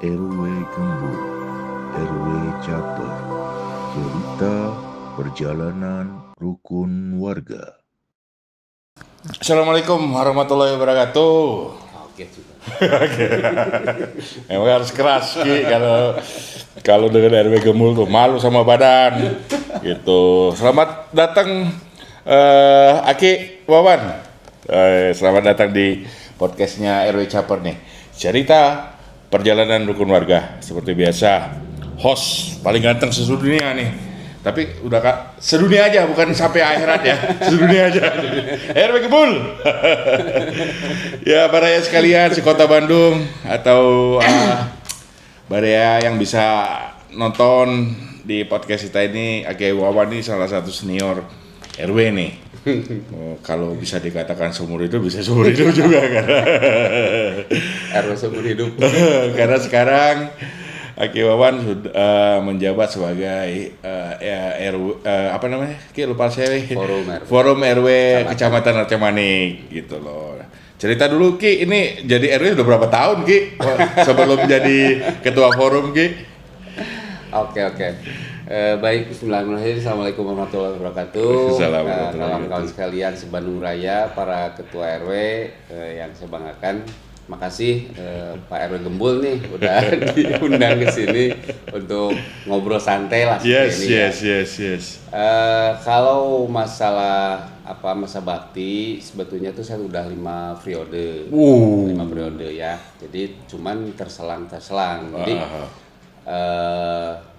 RW Gembul, RW Caper, cerita perjalanan rukun warga. Assalamualaikum warahmatullahi wabarakatuh. Oke juga. Emang harus keras Ki kalau dengan RW Gemul tuh malu sama badan gitu. Selamat datang Aki Wawan. Selamat datang di podcastnya RW Caper nih. Cerita perjalanan rukun warga seperti biasa. Host paling ganteng sedunia nih. Tapi udah Kak, sedunia aja bukan sampai akhirat ya. Sedunia aja. RW Gemul. Ya, baraya sekalian sekota Bandung atau baraya yang bisa nonton di podcast kita ini, Aki Wawan ini salah satu senior RW nih. Oh, kalau bisa dikatakan seumur itu bisa seumur hidup juga kan. RW seumur hidup. Karena sekarang Aki Wawan sudah menjabat sebagai apa namanya? Ki lupa saya. Forum RW Kecamatan Arcamanik gitu loh. Cerita dulu Ki, ini jadi RW udah berapa tahun Ki? Sebelum jadi ketua forum Ki? Oke. Baik, bismillahirrahmanirrahim. Assalamualaikum warahmatullahi wabarakatuh. Kawan-kawan sekalian se-Bandung Raya, para ketua RW yang saya banggakan. Makasih Pak RW Gembul nih udah diundang ke sini untuk ngobrol santai lah. Yes. Kalau masalah masa bakti sebetulnya tuh saya udah 5 periode. 5 periode ya. Jadi cuman terselang. Jadi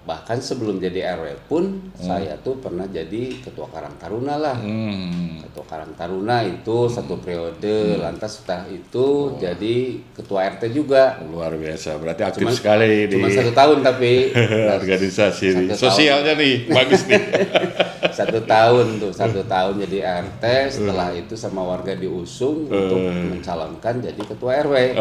bahkan sebelum jadi RW pun saya tuh pernah jadi ketua Karang Taruna lah. Ketua Karang Taruna itu 1 periode, lantas setelah itu jadi ketua RT juga. Luar biasa, berarti aktif sekali cuma 1 tahun tapi organisasi sosialnya nih bagus nih. 1 tahun tuh, 1 tahun jadi RT, setelah itu sama warga diusung untuk mencalonkan jadi ketua RW.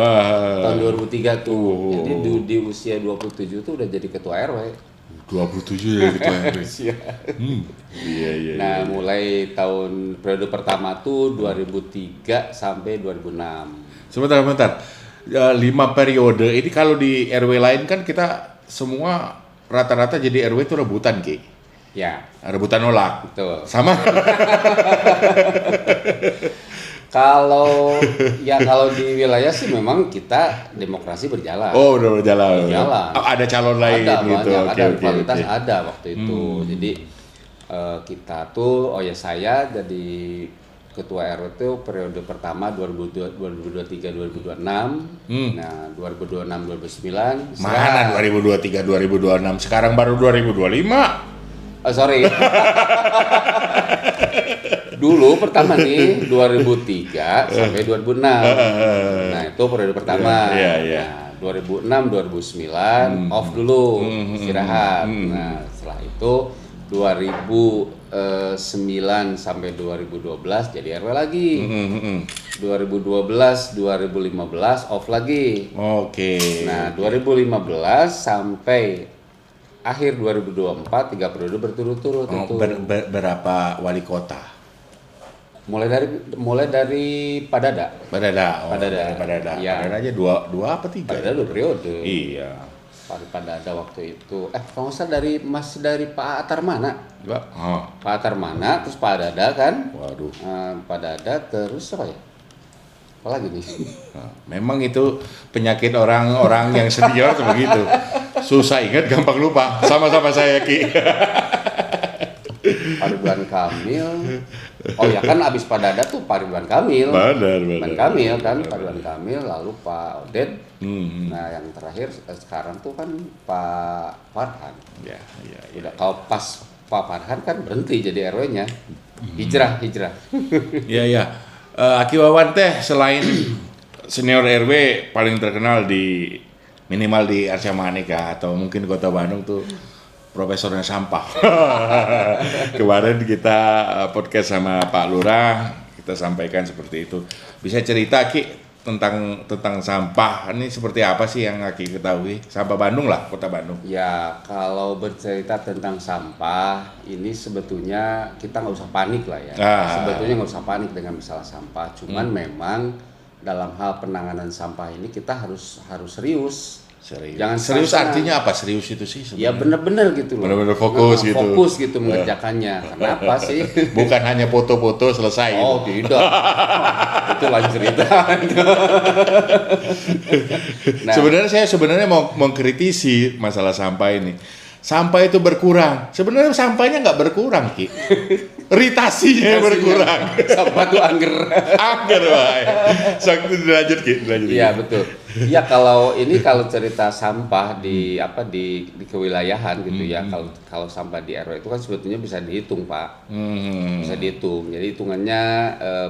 Tahun 2003 tuh. Jadi di usia 27 tuh udah jadi ketua RW. 27 ya ketua RW. Iya. Nah, mulai tahun periode pertama tuh 2003 sampai 2006. Sebentar. 5 periode ini kalau di RW lain kan kita semua rata-rata jadi RW itu rebutan Ki. Ya. Rebutan nolak. Betul. Sama. Kalau di wilayah sih memang kita demokrasi berjalan. Oh, udah berjalan. Ada calon lain ada, gitu. Banyak, ada rivalitas ada waktu itu. Jadi kita tuh saya jadi ketua RW itu periode pertama 2023 2026. Nah, 2026 2029. Mana 2023 2026? Sekarang baru 2025. Sorry. Dulu pertama nih 2003 sampai 2006. Nah, itu periode pertama. Nah, 2006 2009 off dulu, istirahat. Nah, setelah itu 2009 sampai 2012 jadi RW lagi. 2012 2015 off lagi. Oke. Nah, 2015 sampai akhir 2024 3 periode berturut-turut itu. Berapa wali kota? Mulai dari Padada. Padada. Ya. Padada aja dua apa 3? Padada 2 periode. Iya. Padada waktu itu. Kalau nggak salah masih dari Pak Atarmana. Pak Atarmana, terus Padada kan. Waduh. Padada terus apa ya? Apa lagi nih? Memang itu penyakit orang-orang yang senior begitu. Susah ingat, gampang lupa. Sama-sama saya Ki. Pak Ridwan Kamil. Oh ya kan abis Padada tuh Pak Ridwan Kamil. Benar. Kamil kan, Pak Ridwan Kamil, lalu Pak Oded. Nah, yang terakhir sekarang tuh kan Pak Farhan. Ya. Udah kalau pas Pak Farhan kan berhenti jadi RW-nya. Hijrah. Iya. Aki Wawan teh selain senior RW paling terkenal minimal di Arcamanik ya, atau mungkin Kota Bandung tuh profesornya sampah. Kemarin kita podcast sama Pak Lurah, kita sampaikan seperti itu. Bisa cerita Ki tentang sampah ini seperti apa sih yang Aki ketahui? Sampah Bandung lah, Kota Bandung. Ya, kalau bercerita tentang sampah, ini sebetulnya kita nggak usah panik lah ya. Sebetulnya nggak usah panik dengan masalah sampah. Cuman memang dalam hal penanganan sampah ini kita harus serius Serius. Jangan serius setengah-setengah. artinya apa? Serius itu sih sebenarnya. Ya bener-bener gitu loh. Bener-bener fokus gitu. Fokus gitu mengerjakannya. Kenapa sih? Bukan hanya foto-foto selesai Oh gitu. tidak. Itu lain cerita. Nah, Sebenarnya mau mengkritisi masalah sampah ini. Sampah itu berkurang. Sebenarnya sampahnya nggak berkurang, Ki. Ritasinya yang berkurang. sampah tuh angger. Angger, Pak. Dilanjut, Ki. Iya betul. Ya kalau cerita sampah di kewilayahan gitu ya. Kalau sampah di RW itu kan sebetulnya bisa dihitung, Pak. Bisa dihitung. Jadi hitungannya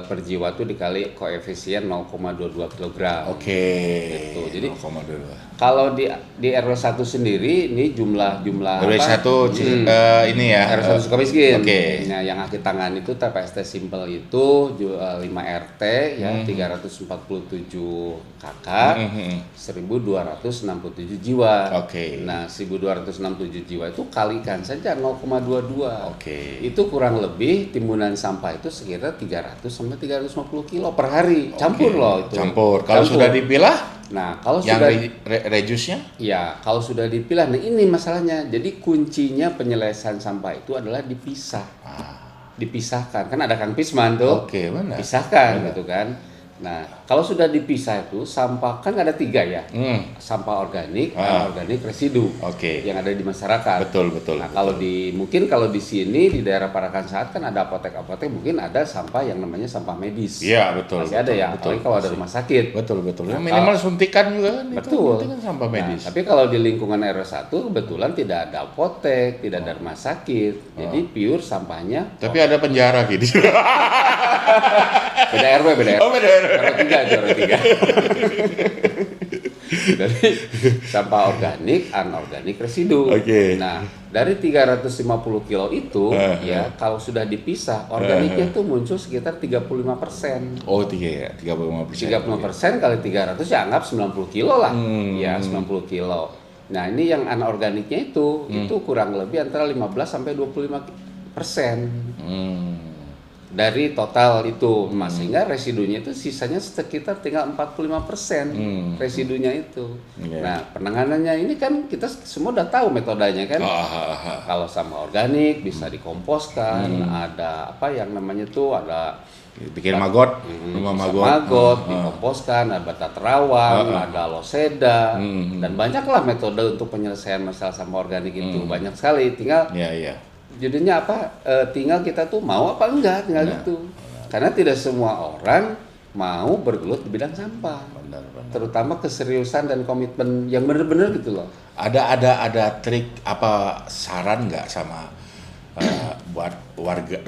per jiwa tuh dikali koefisien 0,22 kg. Oke. Gitu. Jadi 0,22. kalau di RW 1 sendiri ini jumlah RW 1 ini ya. RW 1 Sukamiskin. Oke. Nah, yang akhir tangan itu TPST Simpel itu 5 RT ya, 347 KK, 1.267 jiwa. Oke. Nah, 1.267 jiwa itu kalikan saja 0,22. Oke. Itu kurang lebih timbunan sampah itu sekitar 300 sampai 350 kilo per hari. Campur loh itu. Campur. Kalau sudah dipilah, nah, kalau yang sudah rejusnya? ya, kalau sudah dipilah, nah ini masalahnya. Jadi kuncinya penyelesaian sampah itu adalah dipisah. Dipisahkan. Kan ada Kang Pisman tuh. Oke, benar. Pisahkan gitu kan. Nah, kalau sudah dipisah itu sampah kan ada 3 ya. Sampah organik, anorganik, residu. Oke. Yang ada di masyarakat. Betul. Nah, kalau di sini di daerah Parakan Saat kan ada apotek-apotek, mungkin ada sampah yang namanya sampah medis. Iya, betul. Masih ada ya, apalagi kalau ada rumah sakit. Betul. Nah, Minimal suntikan juga kan. Betul. Itu kan sampah medis. Nah, tapi kalau di lingkungan RW 1 kebetulan tidak ada apotek, tidak ada rumah sakit. Jadi pure sampahnya. Tapi ada penjara gitu. Beda RW. Oh, beda RW. RW 3. Dari sampah organik, anorganik, residu. Oke. Nah, dari 350 kilo itu ya kalau sudah dipisah, organiknya itu muncul sekitar 35%. Oh, 35%. 35% kali 300 ya anggap 90 kilo lah. Ya, 90 kilo. Nah, ini yang anorganiknya itu kurang lebih antara 15 sampai 25% dari total itu. Sehingga residunya itu sisanya sekitar tinggal 45% residunya itu. Nah, penanganannya ini kan kita semua udah tahu metodenya kan. Kalau sampah organik bisa dikomposkan, ada apa yang namanya tuh ada bikin magot, rumah magot, dikomposkan, ada bata terawang, ada loseda, dan banyaklah metode untuk penyelesaian masalah sampah organik itu. Banyak sekali, tinggal jadinya apa? Tinggal kita tuh mau apa enggak, tinggal gitu. Karena tidak semua orang mau bergelut di bidang sampah. Benar. Terutama keseriusan dan komitmen yang benar-benar gitu loh. Ada trik apa saran nggak sama buat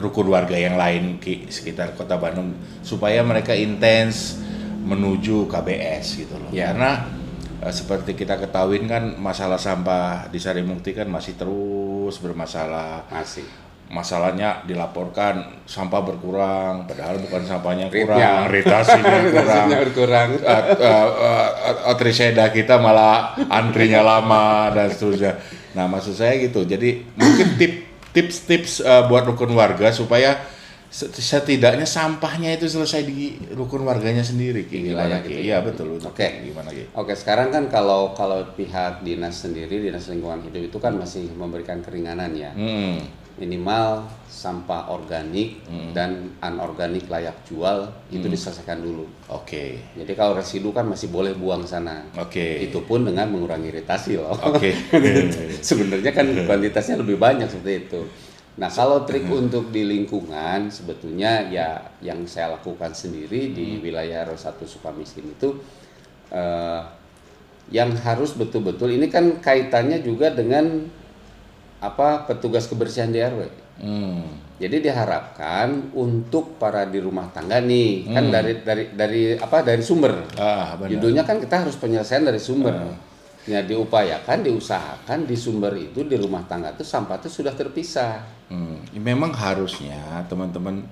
rukun warga yang lain di sekitar Kota Bandung supaya mereka intens menuju KBS gitu loh. Ya. Karena seperti kita ketahui kan masalah sampah di Sarimukti kan masih terus bermasalah. Masalahnya dilaporkan sampah berkurang, padahal bukan sampahnya kurang, ritasinya kurang. Triseda kita malah antrinya lama dan seterusnya. Nah, maksud saya gitu. Jadi mungkin tips buat rukun warga supaya setidaknya sampahnya itu selesai di rukun warganya sendiri. Gimana gitu? Iya betul. Oke. Gimana gitu? Oke, sekarang kan kalau pihak dinas sendiri, dinas lingkungan hidup itu kan masih memberikan keringanan ya. Minimal sampah organik dan anorganik layak jual itu diselesaikan dulu. Oke. Jadi kalau residu kan masih boleh buang sana. Oke. Itu pun dengan mengurangi iritasi loh. Oke. Sebenarnya kan kuantitasnya lebih banyak seperti itu. Nah, kalau trik untuk di lingkungan sebetulnya ya yang saya lakukan sendiri di wilayah RW 1 Sukamiskin itu yang harus betul-betul ini kan kaitannya juga dengan petugas kebersihan di RW. Jadi diharapkan untuk para di rumah tangga nih kan dari sumber. Judulnya kan kita harus penyelesaian dari sumber. Ya diusahakan di sumber itu di rumah tangga itu sampah itu sudah terpisah. Memang harusnya teman-teman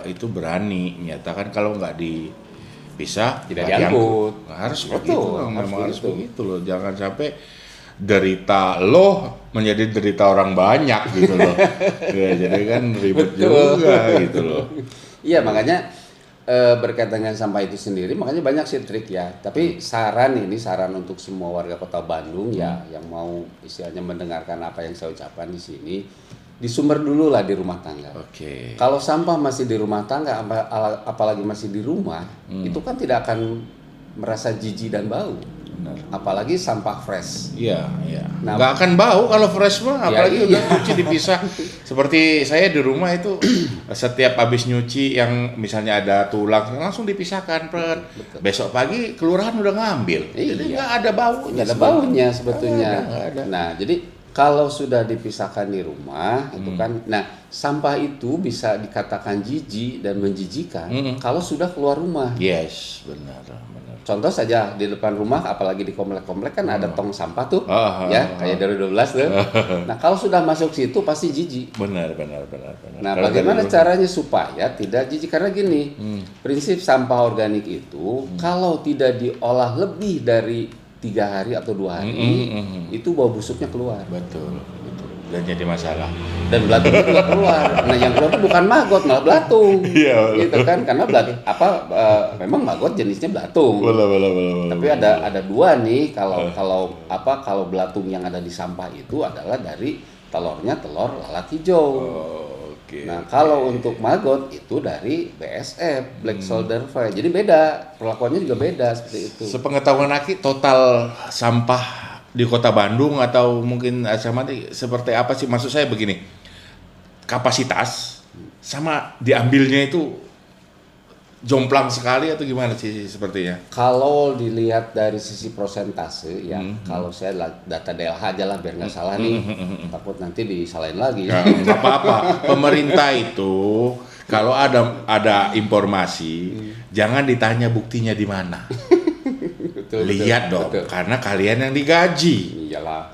itu berani menyatakan kalau nggak dipisah tidak diangkut. Harus begitu, memang harus begitu loh. Jangan sampai derita lo menjadi derita orang banyak gitu loh. Ya, jadi kan ribet juga gitu loh. Iya, makanya berkaitan dengan sampah itu sendiri, makanya banyak sih trik ya. Tapi saran untuk semua warga Kota Bandung ya, yang mau istilahnya mendengarkan apa yang saya ucapkan di sini, disumber dulu lah di rumah tangga. Oke. Kalau sampah masih di rumah tangga, apalagi masih di rumah, itu kan tidak akan merasa jijik dan bau. Benar. Apalagi sampah fresh. Iya, iya. Nah, Nggak akan bau kalau fresh mah, Ya, apalagi iya. udah cuci dipisah. Seperti saya di rumah itu setiap habis nyuci yang misalnya ada tulang langsung dipisahkan. Betul. Besok pagi kelurahan udah ngambil. Jadi Iya. nggak ada baunya. Nggak ada sebenarnya. baunya sebetulnya. Nggak ada. Nah, jadi kalau sudah dipisahkan di rumah, itu kan, nah sampah itu bisa dikatakan jijik dan menjijikan kalau sudah keluar rumah. Yes, benar, benar. Contoh saja di depan rumah, apalagi di komplek-komplek kan ada tong sampah tuh, Ah, ya kayak dari 12 tuh. Nah kalau sudah masuk situ pasti jijik. Benar. Nah, Kalau bagaimana dari- caranya supaya tidak jijik? Karena gini, prinsip sampah organik itu kalau tidak diolah lebih dari 3 hari atau 2 hari, itu bau busuknya keluar. Betul. Dan jadi masalah. Dan belatungnya juga keluar. Nah, yang keluar itu bukan maggot, malah belatung. Iya, Gitu kan? Karena memang maggot jenisnya belatung. Boleh. Tapi ada dua nih, kalau belatung yang ada di sampah itu adalah dari telur lalat hijau. Oke. Nah, kalau untuk maggot itu dari BSF, Black Soldier Fly. Jadi beda, perlakuannya juga beda seperti itu. Sepengetahuan Aki, total sampah di Kota Bandung atau mungkin Acamati seperti apa sih? Maksud saya begini, kapasitas sama diambilnya itu jomplang sekali atau gimana sih sepertinya? Kalau dilihat dari sisi persentase ya, kalau saya data DLH aja lah biar nggak salah nih, takut nanti disalahin lagi. Nggak apa-apa. Pemerintah itu kalau ada informasi, jangan ditanya buktinya di mana. Betul, Lihat betul, dong, betul. karena kalian yang digaji. Iyalah.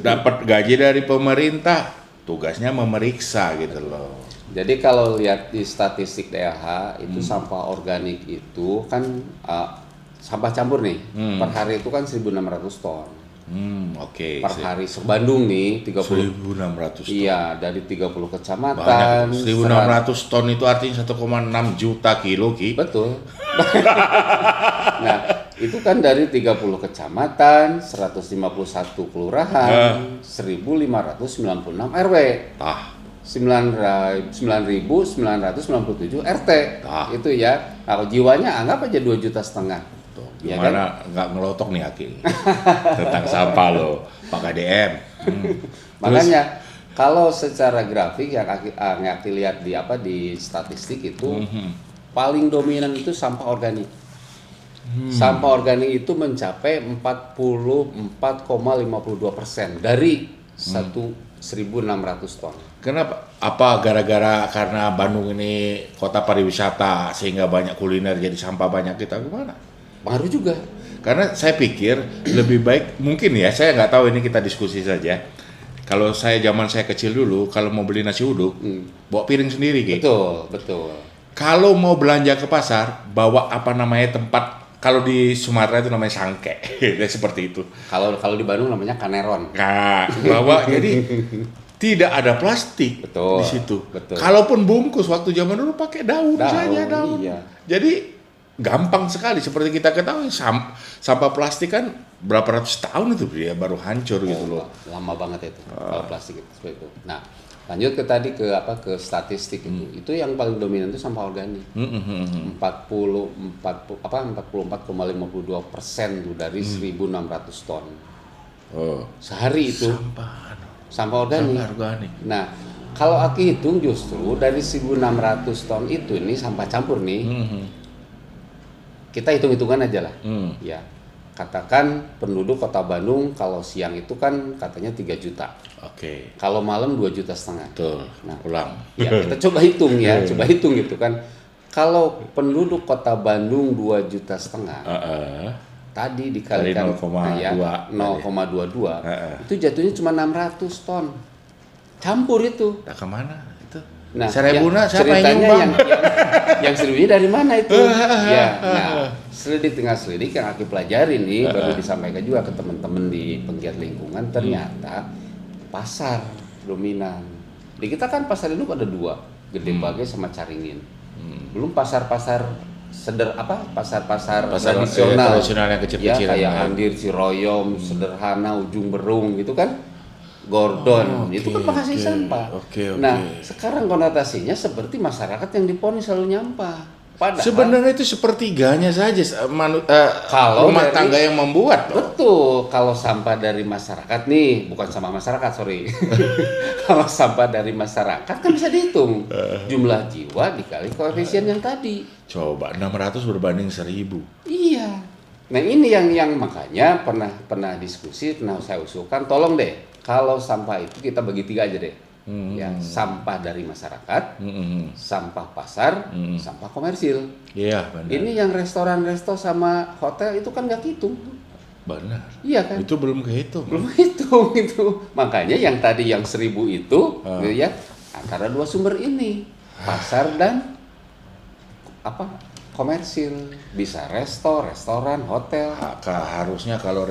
Dapat gaji dari pemerintah, tugasnya memeriksa gitu loh. Jadi kalau lihat di statistik DLH itu sampah organik itu kan sampah campur nih. Per hari itu kan 1.600 ton. Oke. Per hari Bandung nih 30. 1.600 ton. Iya, dari 30 Banyak. kecamatan. 1.600 ton itu artinya 1,6 juta kilo, Ki. Betul. Nah, itu kan dari 30 kecamatan, 151 kelurahan, 1.596 RW. Ah, 9.997 RT. Ah. Itu ya. Nah, jiwanya anggap aja 2,5 juta. tuh. Ya Gimana nggak ngelotok nih, Aki? Tentang sampah lo, Pak KDM. Makanya kalau secara grafik yang Aki lihat di statistik itu paling dominan itu sampah organik. Sampah organik itu mencapai 44,52% dari 1.600 ton. Kenapa? Apa gara-gara karena Bandung ini kota pariwisata sehingga banyak kuliner jadi sampah banyak kita gimana? Pengaruh juga. Karena saya pikir lebih baik mungkin ya, saya nggak tahu, ini kita diskusi saja. Kalau zaman saya kecil dulu, kalau mau beli nasi uduk, bawa piring sendiri, Ki. Betul. Kalau mau belanja ke pasar, bawa tempat. Kalau di Sumatera itu namanya sangke, seperti itu. Kalau di Bandung namanya kaneron. Nah, bawa jadi tidak ada plastik Betul, di situ. betul. Kalaupun bungkus waktu zaman dulu pakai daun saja. Iya. Jadi gampang sekali, seperti kita ketahui sampah plastik kan berapa ratus tahun itu dia baru hancur gitu loh. Lama banget itu kalau plastik itu seperti itu. Nah, lanjut ke statistik itu. Itu yang paling dominan itu sampah organik. 44,52% tuh dari 1.600 ton. Oh, Sehari itu sampah organik. sampah organik. Nah, kalau Aki hitung justru dari 1.600 ton itu ini sampah campur nih. Kita hitung-hitungan aja lah. Ya. Katakan penduduk Kota Bandung kalau siang itu kan katanya 3 juta. Oke. Kalau malam 2,5 juta. Betul. Nah, Ulang. Ya, kita coba hitung ya, coba hitung gitu kan. Kalau penduduk Kota Bandung 2,5 juta, tadi dikalikan Dari 0,2. 0,22, itu jatuhnya cuma 600 ton. Campur itu. Nah, kemana itu? Nah, Serebuna siapa yang ceritanya nyumbang? yang seribunya dari mana itu? Ya, nah, selidik yang Aki pelajari nih baru disampaikan juga ke teman-teman di penggiat lingkungan, ternyata pasar dominan. Di kita kan pasar induk ada 2, Gede Bage sama Caringin. Belum pasar-pasar pasar-pasar Pasar tradisional yang kecil-kecilan. Ya, kayak Andir, Ciroyom, sederhana, Ujung Berung gitu kan. Gordon, itu kan penghasil sampah. Nah, sekarang konotasinya seperti masyarakat yang diponis selalu nyampah. Padahal sebenarnya itu sepertiganya saja kalau rumah tangga yang membuat. Betul, kalau sampah dari masyarakat nih, bukan sampah masyarakat, sorry. Kalau sampah dari masyarakat kan bisa dihitung jumlah jiwa dikali koefisien yang tadi. Coba 600 berbanding 1000. Iya. Nah ini yang makanya pernah diskusi, pernah saya usulkan, tolong deh. Kalau sampah itu kita bagi 3 aja deh, ya sampah dari masyarakat, sampah pasar, sampah komersil. Iya benar. Ini yang resto sama hotel itu kan nggak hitung. Benar. Iya kan? Itu belum kehitung. Belum hitung itu. Makanya yang tadi yang 1000 itu, ya antara 2 sumber ini, pasar dan komersil, bisa restoran, hotel. Harusnya kalau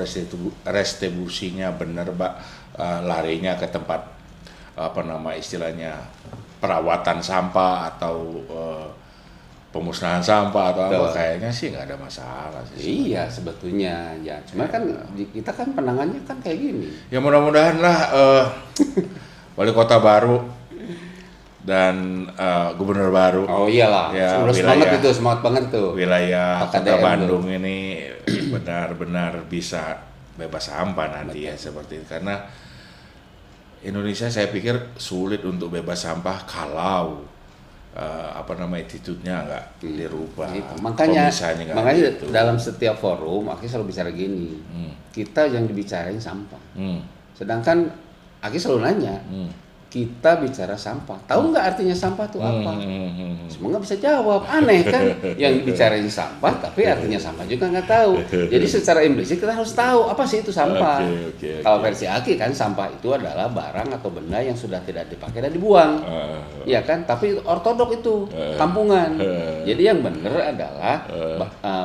restribusinya benar, Pak. Larinya ke tempat istilahnya perawatan sampah atau pemusnahan sampah atau apa, kayaknya sih nggak ada masalah sih. Iya sebetulnya ya, cuma kan kita kan penangannya kan kayak gini. Ya mudah-mudahan lah wali kota baru dan gubernur baru. Oh iyalah, ya, semangat banget tuh. Wilayah Kota Bandung ini benar-benar bisa bebas sampah nanti ya seperti itu. Karena Indonesia saya pikir sulit untuk bebas sampah kalau attitude-nya nggak dirubah. Gitu. Makanya gitu. Dalam setiap forum Aki selalu bicara gini, kita yang dibicarain sampah. Sedangkan Aki selalu nanya, kita bicara sampah, tahu nggak artinya sampah itu apa? Semua nggak bisa jawab, aneh kan? Yang dibicarain sampah, tapi artinya sampah juga nggak tahu. Jadi secara implisit kita harus tahu apa sih itu sampah. Kalau versi Aki kan sampah itu adalah barang atau benda yang sudah tidak dipakai dan dibuang, ya kan? Tapi ortodok itu kampungan. Jadi yang benar adalah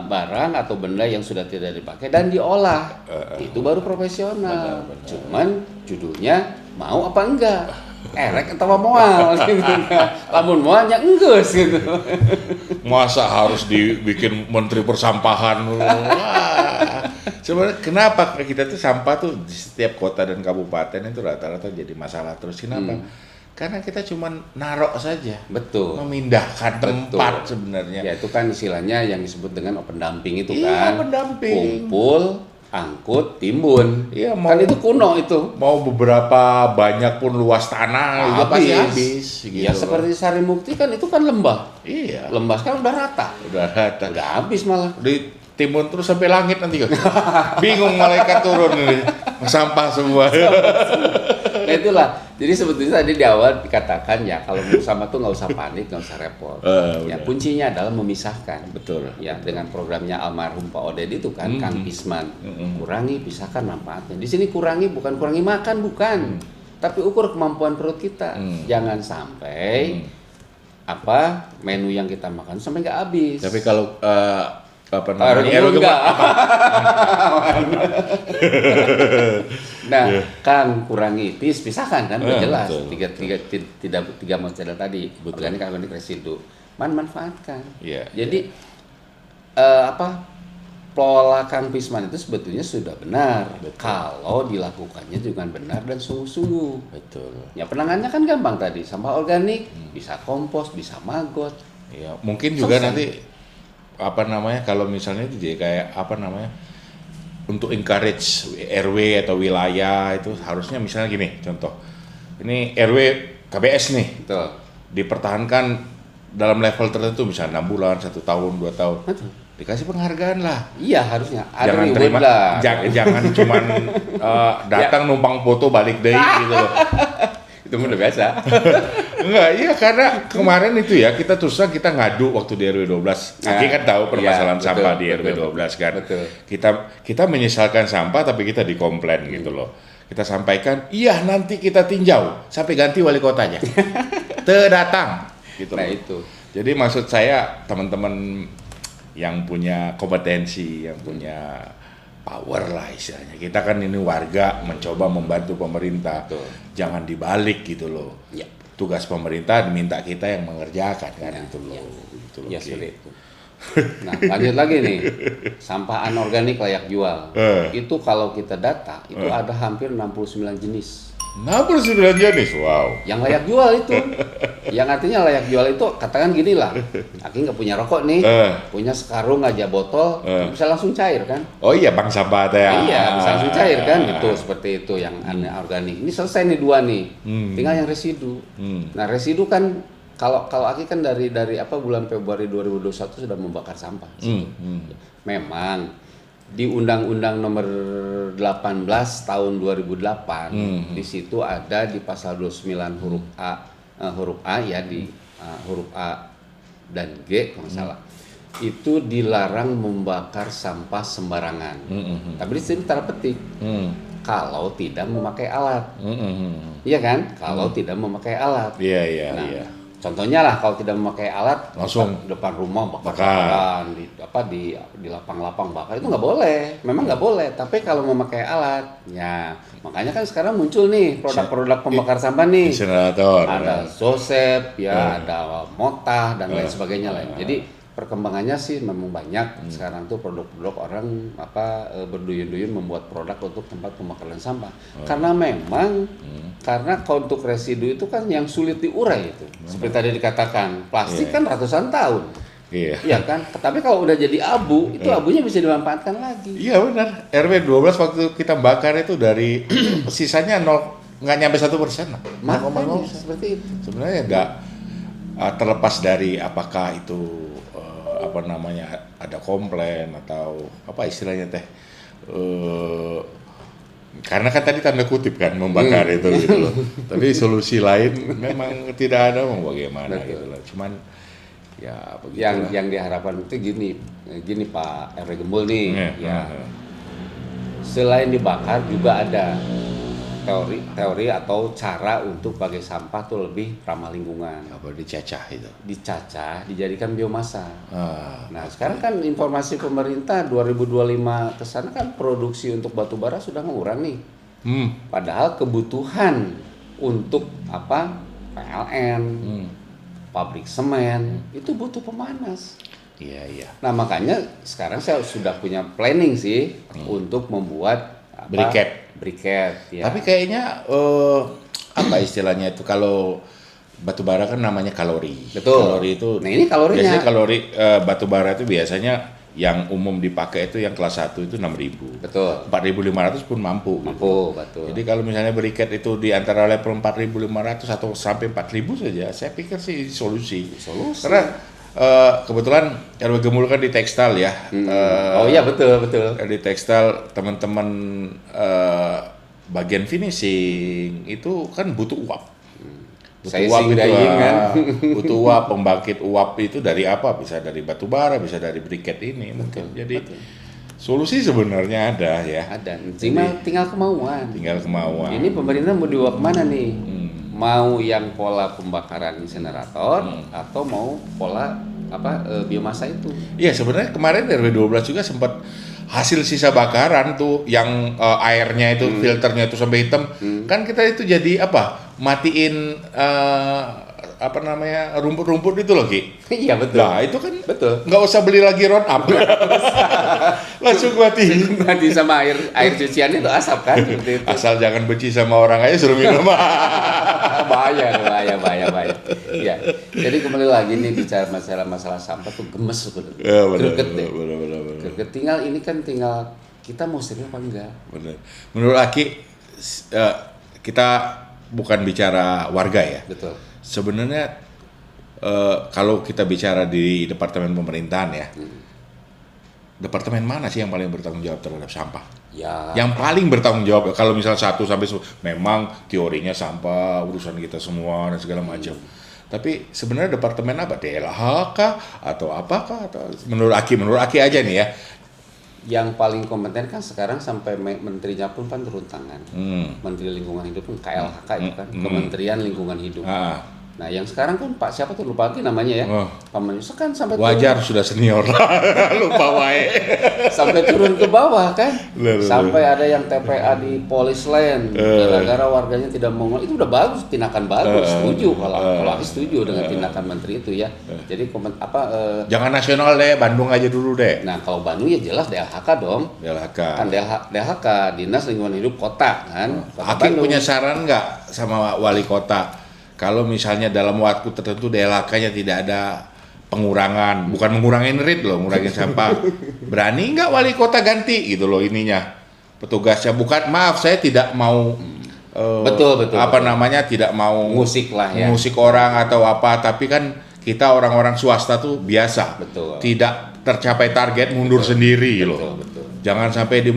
barang atau benda yang sudah tidak dipakai dan diolah, itu baru profesional. Cuman judulnya mau apa enggak? Erek atau moal gitu. Lamun moalnya enggeus gitu. Masa harus dibikin menteri persampahan? Sebenarnya kenapa kita tuh sampah tuh di setiap kota dan kabupaten itu rata-rata jadi masalah terus. Kenapa? Karena kita cuma narok saja. Betul. Memindahkan tempat sebenarnya. Ya itu kan istilahnya yang disebut dengan open dumping itu kan. Iya, open dumping. Kumpul, angkut, timbun. Iya, kan itu kuno itu. Mau beberapa banyak pun luas tanah juga pasti habis. Gitu. Ya seperti Sarimukti kan itu kan lembah. Iya. Lembah sekarang udah rata. Udah habis malah. Ditimbun terus sampai langit nanti kan. Bingung malaikat turun nih. Sampah semua. Nah itulah. Jadi sebetulnya tadi di awal dikatakan ya kalau mau sampah tuh nggak usah panik, nggak usah repot. Ya kuncinya adalah memisahkan. Betul. Ya dengan programnya almarhum Pak Oded itu kan, Kang Pisman, kurangi, pisahkan manfaatnya. Di sini kurangi bukan kurangi makan, bukan, tapi ukur kemampuan perut kita. Jangan sampai menu yang kita makan sampai nggak habis. Tapi kalau Nah, Kang kurangi, pisahkan kan, jelas. Betul. Tiga model tadi, organik, anorganik, residu. Manfaatkan. Yeah, jadi pola Kang Pisman itu sebetulnya sudah benar. Betul. Kalau dilakukannya dengan benar dan sungguh-sungguh. Betul. Ya penangannya kan gampang tadi, sampah organik, bisa kompos, bisa maggot. Ya, mungkin juga nanti kalau misalnya itu jadi kayak untuk encourage RW atau wilayah itu harusnya misalnya gini, contoh ini RW KBS nih. Betul. Dipertahankan dalam level tertentu misalnya 6 bulan, 1 tahun, 2 tahun. Betul. Dikasih penghargaan lah. Iya harusnya. Jangan terima jangan cuman datang numpang foto balik deh gitu loh. Itu udah biasa. Enggak, iya karena kemarin itu ya kita ngadu waktu di RW 12. Aki kan tahu permasalahan sampah di RW 12 kan. Betul. Kita menyesalkan sampah tapi kita dikomplain gitu loh. Kita sampaikan, iya nanti kita tinjau sampai ganti wali kotanya. Terdatang gitu. Nah loh. itu. Jadi maksud saya teman-teman yang punya kompetensi, yang punya power lah istilahnya. Kita kan ini warga mencoba membantu pemerintah. Betul. Jangan dibalik gitu loh. Ya. tugas pemerintah diminta kita yang mengerjakan kan itu loh. Itu loh, Ya seperti itu. Nah, lanjut lagi nih. Sampah anorganik layak jual. Itu kalau kita data, itu ada hampir 69 jenis. 69 jenis, wow. Yang layak jual itu. Yang artinya layak jual itu, katakan gini lah. Aki nggak punya rokok nih, punya sekarung aja botol, bisa langsung cair kan? Oh iya, bank sampah teh. Iya, bisa langsung cair kan? Itu seperti itu yang anorganik. Ini selesai nih 2 nih. Tinggal yang residu. Nah, residu kan kalau Aki kan dari bulan Februari 2021 sudah membakar sampah. Memang di Undang-Undang Nomor 18 Tahun 2008 di situ ada di pasal 29 huruf A ya di huruf A dan G kalau nggak salah. Itu dilarang membakar sampah sembarangan. Tapi di sini terpetik kalau tidak memakai alat. Iya kan? Kalau tidak memakai alat. Iya. Contohnya lah kalau tidak memakai alat langsung depan rumah bakar di lapang-lapang bakar itu nggak boleh, memang nggak boleh. Tapi kalau memakai alat, ya makanya kan sekarang muncul nih produk-produk pembakar sampah nih. Insinerator. Ada Zosep, ya ada Motah dan lain sebagainya lain. Jadi perkembangannya sih memang banyak sekarang tuh produk-produk orang berduyun-duyun membuat produk untuk tempat pembakaran sampah karena memang karena untuk residu itu kan yang sulit diurai itu seperti tadi dikatakan plastik kan ratusan tahun iya kan tapi kalau udah jadi abu itu abunya bisa dimanfaatkan lagi. Iya benar, RW 12 waktu kita bakar itu dari sisanya nggak nyampe 1%. Makanya seperti itu sebenarnya nggak terlepas dari apakah itu ada komplain atau apa istilahnya teh karena kan tadi tanda kutip kan membakar itu gitu loh. Tapi solusi lain memang tidak ada mau bagaimana gitu loh. Cuman ya begitulah. Yang diharapkan itu gini Pak RW Gembul nih selain dibakar juga ada teori atau cara untuk bagi sampah tuh lebih ramah lingkungan. Apa dicacah itu? Dicacah, dijadikan biomasa. Nah, sekarang kan informasi pemerintah 2025 ke sana kan produksi untuk batu bara sudah mengurang nih. Padahal kebutuhan untuk PLN, pabrik semen itu butuh pemanas. Iya. Nah, makanya sekarang saya sudah punya planning sih untuk membuat briket ya. Tapi kayaknya apa istilahnya itu kalau batu bara kan namanya kalori. Betul. Kalori itu. Nah, ini kalorinya. Biasanya kalori batu bara itu biasanya yang umum dipakai itu yang kelas 1 itu 6.000. Betul. 4.500 pun mampu. Betul. Jadi kalau misalnya briket itu di antara level 4.500 atau sampai 4.000 saja, saya pikir sih solusi. Karena kebetulan RW Gembul kan di tekstil ya. Oh iya betul. Di tekstil teman-teman bagian finishing itu kan butuh uap. Butuh uap, pembangkit uap itu dari apa? Bisa dari batu bara, bisa dari briket ini mungkin. Jadi solusi sebenarnya ada ya. Ada. Tinggal kemauan. Ini pemerintah mau dibawa kemana nih? Mau yang pola pembakaran insinerator atau mau pola biomasa itu? Iya sebenarnya kemarin RW 12 juga sempat hasil sisa bakaran tuh yang airnya itu filternya itu sampai hitam kan kita itu jadi matiin rumput-rumput itu loh Ki. Iya betul. Nah itu kan betul. Nggak usah beli lagi round up. Langsung matiin. Mati sama air cucian itu asap kan seperti itu. Asal jangan benci sama orang aja suruh minum. bahaya. Ya. Jadi kembali lagi nih bicara masalah sampah tuh gemes sebenarnya. Ya, greget deh. Benar. Greget. Tinggal kita mau serius apa enggak? Benar. Menurut Aki kita bukan bicara warga ya. Betul. Sebenarnya kalau kita bicara di departemen pemerintahan ya, departemen mana sih yang paling bertanggung jawab terhadap sampah? Ya. Yang paling bertanggung jawab kalau misal 1 sampai 10, memang teorinya sampah urusan kita semua dan segala macam. Tapi sebenarnya departemen apa? DLH kah atau apakah? Atau menurut Aki aja nih ya. Yang paling kompeten kan sekarang sampai menterinya pun kan turun tangan. Menteri Lingkungan Hidup pun KLHK itu kan, Kementerian Lingkungan Hidup. Nah, yang sekarang kan Pak siapa tuh lupa lagi namanya ya. Pak Menyusul kan sampai wajar sudah senior lupa wae. sampai turun ke bawah kan. Sampai ada yang TPA di Polis Land gara-gara warganya tidak mau, itu udah bagus, tindakan bagus. Setuju kalau aku setuju dengan tindakan menteri itu ya. Jadi jangan nasional deh, Bandung aja dulu deh. Nah, kalau Bandung ya jelas DLHK dong. DLHK. Kan DLHK Dinas Lingkungan Hidup Kota kan. Hakim punya saran nggak sama wali kota? Kalau misalnya dalam waktu tertentu DLHK-nya tidak ada pengurangan, bukan mengurangin rate loh, ngurangin sampah. Berani nggak wali kota ganti gitu loh ininya petugasnya? Bukan, maaf saya tidak mau betul. namanya tidak mau musik lah ya. Musik orang atau apa, tapi kan kita orang-orang swasta tuh biasa. Betul. Tidak tercapai target mundur sendiri loh. Betul. Jangan sampai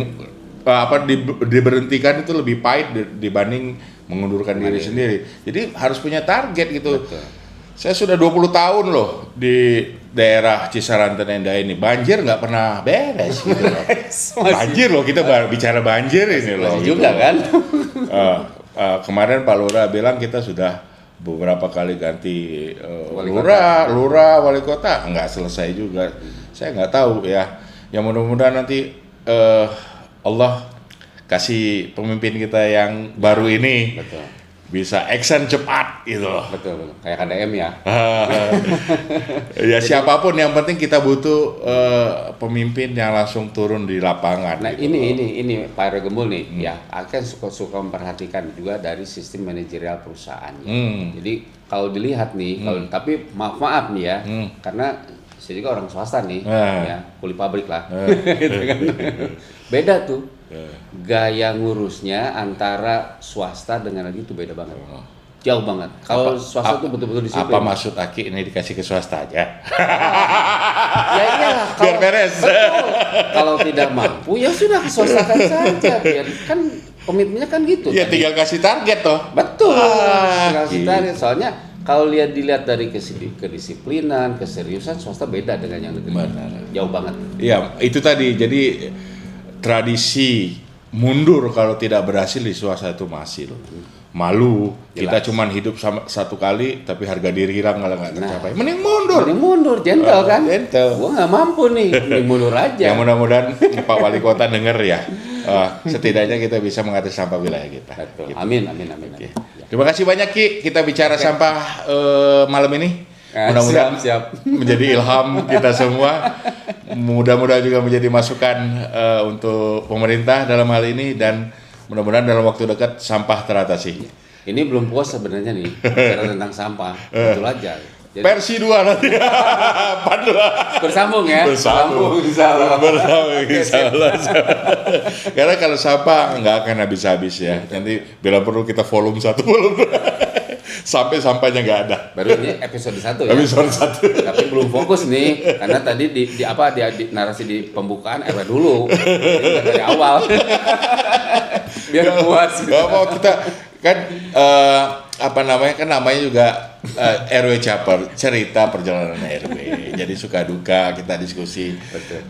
diberhentikan itu lebih pahit dibanding mengundurkan diri sendiri. Jadi harus punya target gitu. Betul. Saya sudah 20 tahun loh di daerah Cisaranten Endah ini. Banjir nggak pernah beres gitu loh. Banjir loh, kita bicara banjir ini loh. Juga kan. Kemarin Pak Lurah bilang kita sudah beberapa kali ganti lurah, wali kota, nggak selesai juga. Saya nggak tahu ya. Yang mudah-mudahan nanti Allah kasih pemimpin kita yang baru ini bisa action cepat gitu loh. Betul. Kayak KDM ya. Ya siapapun, yang penting kita butuh pemimpin yang langsung turun di lapangan. Nah gitu ini Pak RW Gembul nih, ya akan suka memperhatikan juga dari sistem manajerial perusahaan. Jadi kalau dilihat nih, tapi maaf nih ya, karena saya juga orang swasta nih, ya kuli pabrik lah, gitu kan. Beda tuh. Gaya ngurusnya antara swasta dengan itu beda banget. Jauh banget. Kalau swasta tuh betul-betul disiplin. Apa maksud Aki ini dikasih ke swasta aja? Ya iyalah. Biar beres. Betul. Kalau tidak mampu ya sudah swastakan saja. Biar kan komitmennya kan gitu. Ya tadi. tinggal kasih target toh. Betul. Tinggal kasih target. Soalnya kalau dilihat dari kedisiplinan, keseriusan, swasta beda dengan yang negeri. Jauh banget. Iya, itu tadi. Jadi tradisi mundur kalau tidak berhasil di swasta itu masih loh. Malu. Kita cuman hidup satu kali tapi harga diri hilang kalau nggak tercapai. Mending mundur, gentle kan? Gentle. Gua nggak mampu nih, mending mundur aja. Yang mudah-mudahan Pak Wali Kota denger ya. Setidaknya kita bisa mengatasi sampah wilayah kita. Betul. Gitu. Amin. Oke. Terima kasih banyak Ki, kita bicara sampah malam ini. Mudah-mudahan menjadi ilham kita semua. Mudah-mudahan juga menjadi masukan untuk pemerintah dalam hal ini, dan mudah-mudahan dalam waktu dekat sampah teratasi. Ini belum puas sebenarnya nih bicara tentang sampah. Betul aja. Jadi, versi 2 nanti. Part 2. Bersambung ya. Bersambung insyaallah. Karena kalau sampah nggak akan habis-habis ya. Nanti bila perlu kita volume 1, volume 2. Sampai sampahnya nggak ada. Baru ini episode 1 ya. Episode 1. Tapi belum fokus nih, karena tadi di narasi di pembukaan RW dulu. Jadi dari awal. Biar puas. Gak mau kita kan namanya juga RW Caper, cerita perjalanan RW. Jadi suka duka kita diskusi. Betul.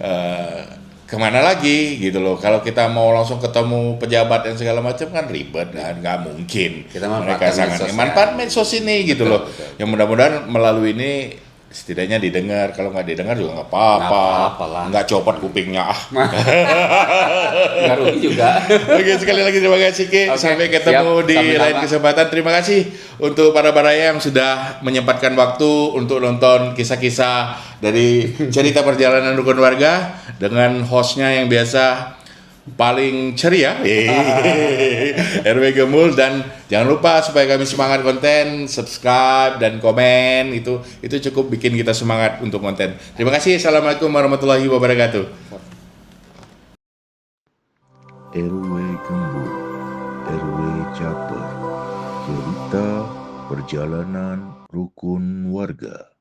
Kemana lagi gitu loh. Kalau kita mau langsung ketemu pejabat dan segala macam kan ribet kan, nggak mungkin. Kita mereka sangat manfaat medsos ini gitu loh. Yang mudah-mudahan melalui ini setidaknya didengar. Kalau nggak didengar juga nggak apa-apa. Nggak copot kupingnya. Nggak rugi juga. Oke, sekali lagi terima kasih Ki. Sampai ketemu di lain kesempatan. Terima kasih untuk para baraya yang sudah menyempatkan waktu untuk nonton kisah-kisah dari cerita perjalanan rukun warga dengan hostnya yang biasa paling ceria, RW Gembul. Dan jangan lupa supaya kami semangat konten, subscribe dan komen, itu cukup bikin kita semangat untuk konten. Terima kasih. Assalamualaikum warahmatullahi wabarakatuh. RW Gembul, RW Caper, cerita perjalanan rukun warga.